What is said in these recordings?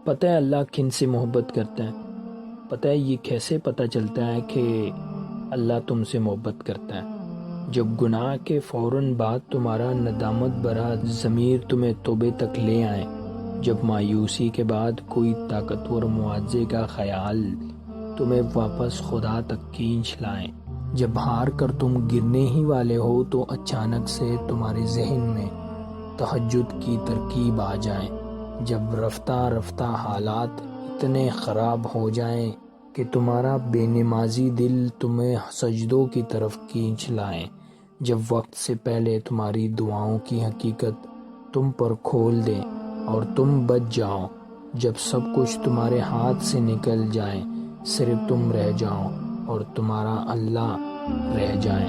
پتہ ہے اللہ کن سے محبت کرتا ہے؟ پتہ ہے یہ کیسے پتہ چلتا ہے کہ اللہ تم سے محبت کرتا ہے؟ جب گناہ کے فوراً بعد تمہارا ندامت بھرا ضمیر تمہیں توبے تک لے آئے، جب مایوسی کے بعد کوئی طاقتور معاوضے کا خیال تمہیں واپس خدا تک کھینچ لائیں، جب ہار کر تم گرنے ہی والے ہو تو اچانک سے تمہارے ذہن میں تہجد کی ترکیب آ جائیں، جب رفتہ رفتہ حالات اتنے خراب ہو جائیں کہ تمہارا بے نمازی دل تمہیں سجدوں کی طرف کھینچ لائیں، جب وقت سے پہلے تمہاری دعاؤں کی حقیقت تم پر کھول دیں اور تم بچ جاؤ، جب سب کچھ تمہارے ہاتھ سے نکل جائے، صرف تم رہ جاؤ اور تمہارا اللہ رہ جائیں،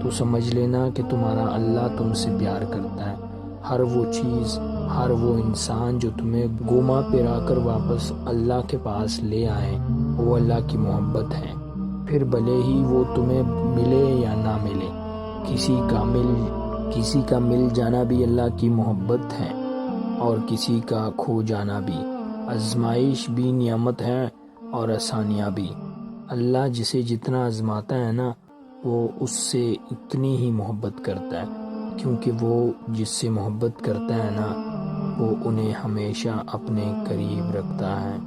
تو سمجھ لینا کہ تمہارا اللہ تم سے پیار کرتا ہے۔ ہر وہ چیز، ہر وہ انسان جو تمہیں گھما پھرا کر واپس اللہ کے پاس لے آئے، وہ اللہ کی محبت ہے، پھر بھلے ہی وہ تمہیں ملے یا نہ ملے۔ کسی کا مل جانا بھی اللہ کی محبت ہے اور کسی کا کھو جانا بھی، آزمائش بھی نعمت ہے اور آسانیاں بھی۔ اللہ جسے جتنا آزماتا ہے نا، وہ اس سے اتنی ہی محبت کرتا ہے، کیونکہ وہ جس سے محبت کرتا ہے نا، وہ انہیں ہمیشہ اپنے قریب رکھتا ہے۔